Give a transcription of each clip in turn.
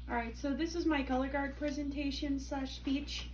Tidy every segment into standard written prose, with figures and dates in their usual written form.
Alright, so this is my color guard presentation slash speech.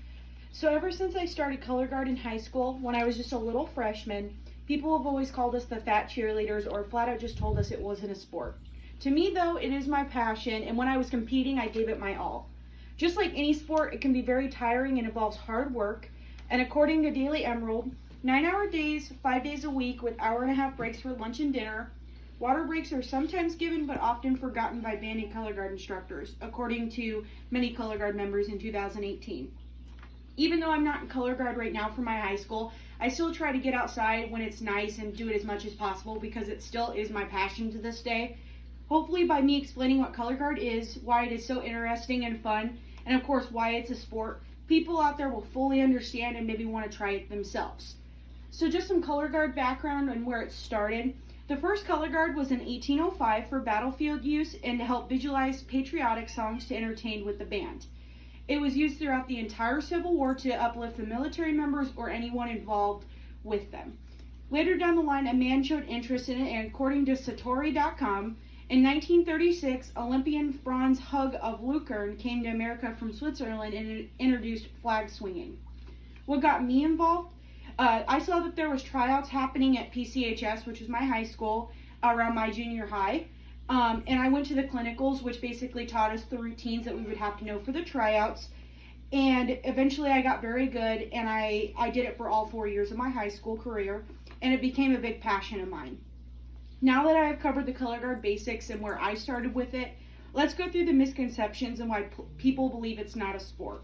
So ever since I started color guard in high school, when I was just a little freshman, people have always called us the fat cheerleaders or flat out just told us it wasn't a sport. To me though, it is my passion, and when I was competing, I gave it my all. Just like any sport, it can be very tiring and involves hard work, and according to Daily Emerald, 9-hour days, 5 days a week with hour-and-a-half breaks for lunch and dinner. Water breaks are sometimes given but often forgotten by band and color guard instructors, according to many color guard members in 2018. Even though I'm not in color guard right now for my high school, I still try to get outside when it's nice and do it as much as possible because it still is my passion to this day. Hopefully by me explaining what color guard is, why it is so interesting and fun, and of course why it's a sport, people out there will fully understand and maybe want to try it themselves. So just some color guard background and where it started. The first color guard was in 1805 for battlefield use and to help visualize patriotic songs to entertain with the band. It was used throughout the entire Civil War to uplift the military members or anyone involved with them. Later down the line, a man showed interest in it, and according to Satori.com, in 1936, Olympian Franz Hug of Lucerne came to America from Switzerland and introduced flag swinging. What got me involved? I saw that there was tryouts happening at PCHS, which was my high school, around my junior high. And I went to the clinicals, which basically taught us the routines that we would have to know for the tryouts. And eventually I got very good, and I did it for all 4 years of my high school career, and it became a big passion of mine. Now that I have covered the color guard basics and where I started with it, let's go through the misconceptions and why people believe it's not a sport.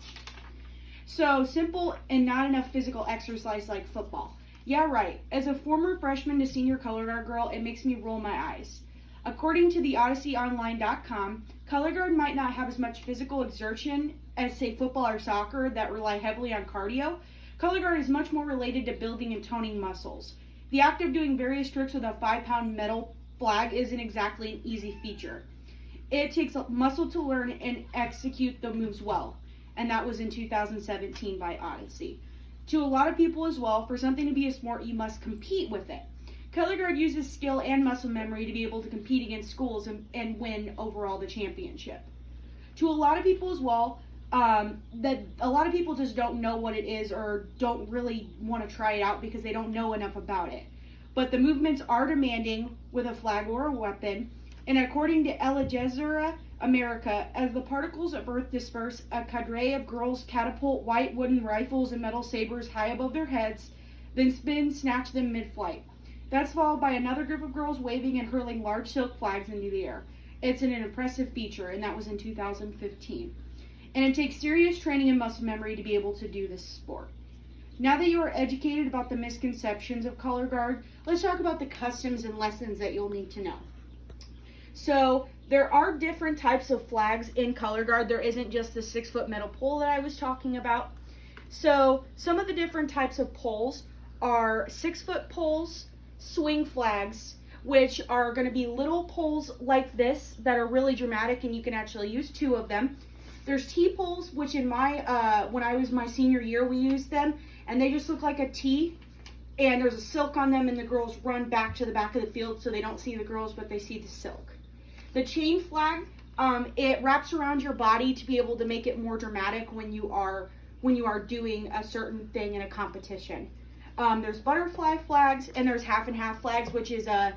So, simple and not enough physical exercise like football. Yeah, right. As a former freshman to senior color guard girl, it makes me roll my eyes. According to the OdysseyOnline.com, color guard might not have as much physical exertion as, say, football or soccer that rely heavily on cardio. Color guard is much more related to building and toning muscles. The act of doing various tricks with a 5-pound metal flag isn't exactly an easy feature. It takes muscle to learn and execute the moves well. And that was in 2017 by Odyssey. To a lot of people as well, for something to be a sport, you must compete with it. Color guard uses skill and muscle memory to be able to compete against schools and win overall the championship. To a lot of people as well, that a lot of people just don't know what it is or don't really want to try it out because they don't know enough about it. But the movements are demanding with a flag or a weapon, and according to Al Jazeera America, as the particles of Earth disperse, a cadre of girls catapult white wooden rifles and metal sabers high above their heads, then snatch them mid-flight. That's followed by another group of girls waving and hurling large silk flags into the air. It's an impressive feature, and that was in 2015. And it takes serious training and muscle memory to be able to do this sport. Now that you are educated about the misconceptions of color guard, let's talk about the customs and lessons that you'll need to know. So, there are different types of flags in color guard. There isn't just the 6-foot metal pole that I was talking about. So, some of the different types of poles are 6-foot poles, swing flags, which are going to be little poles like this that are really dramatic, and you can actually use 2 of them. There's T-poles, which in my when I was my senior year, we used them, and they just look like a T, and there's a silk on them, and the girls run back to the back of the field so they don't see the girls, but they see the silk. The chain flag, it wraps around your body to be able to make it more dramatic when you are doing a certain thing in a competition. There's butterfly flags, and there's half and half flags, which is a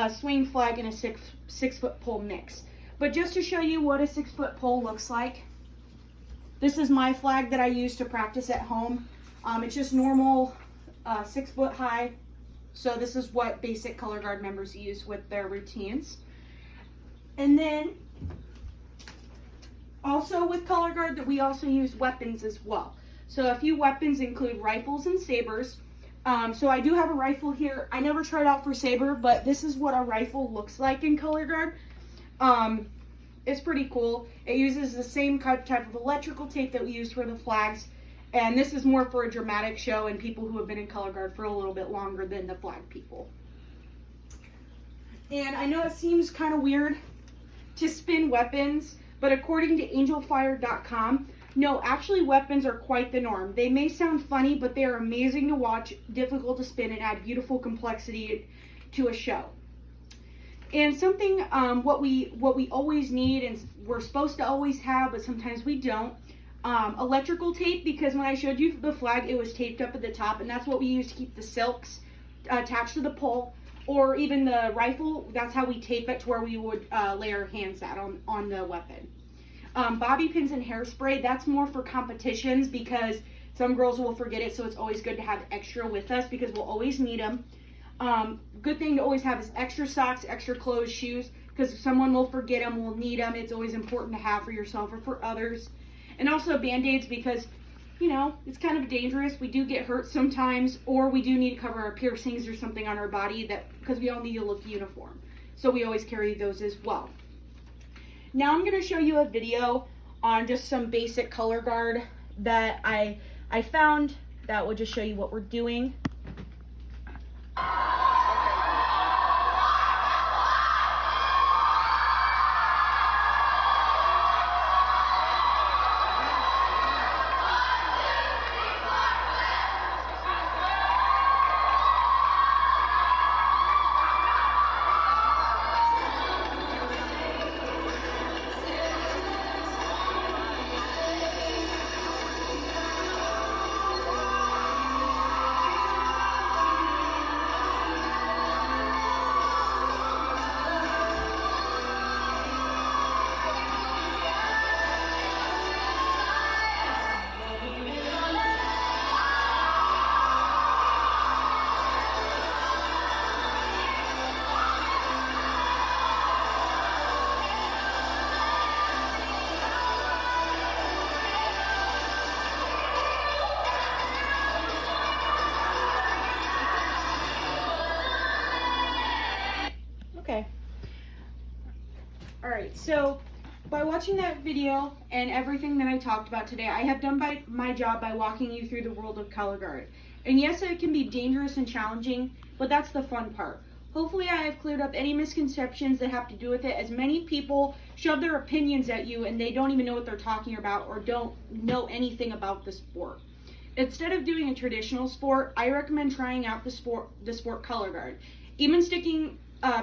swing flag and a 6-foot pole mix. But just to show you what a 6-foot pole looks like, this is my flag that I use to practice at home. It's just normal 6 foot high. So this is what basic color guard members use with their routines. And then also with color guard, that we also use weapons as well. So a few weapons include rifles and sabers. So I do have a rifle here. I never tried out for saber, but this is what a rifle looks like in color guard. It's pretty cool. It uses the same type of electrical tape that we use for the flags. And this is more for a dramatic show and people who have been in color guard for a little bit longer than the flag people. And I know it seems kind of weird to spin weapons, but according to angelfire.com, no, actually weapons are quite the norm. They may sound funny, but they are amazing to watch, difficult to spin, and add beautiful complexity to a show. And something what we always need and we're supposed to always have, but sometimes we don't. Electrical tape, because when I showed you the flag, it was taped up at the top, and that's what we use to keep the silks attached to the pole, or even the rifle. That's how we tape it to where we would lay our hands at on the weapon. Bobby pins and hairspray, that's more for competitions because some girls will forget it, so it's always good to have extra with us because we'll always need them. Good thing to always have is extra socks, extra clothes, shoes, because someone will forget them, will need them. It's always important to have for yourself or for others. And also Band-Aids because, you know, it's kind of dangerous. We do get hurt sometimes, or we do need to cover our piercings or something on our body because we all need to look uniform. So we always carry those as well. Now I'm going to show you a video on just some basic color guard that I found that will just show you what we're doing. Okay. Alright, so by watching that video and everything that I talked about today, I have done my job by walking you through the world of color guard. And yes, it can be dangerous and challenging, but that's the fun part. Hopefully I have cleared up any misconceptions that have to do with it, as many people shove their opinions at you and they don't even know what they're talking about or don't know anything about the sport. Instead of doing a traditional sport, I recommend trying out the sport color guard. Even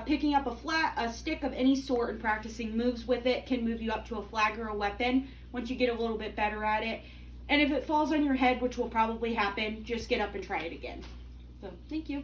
picking up a stick of any sort and practicing moves with it can move you up to a flag or a weapon once you get a little bit better at it. And if it falls on your head, which will probably happen, just get up and try it again. So, thank you.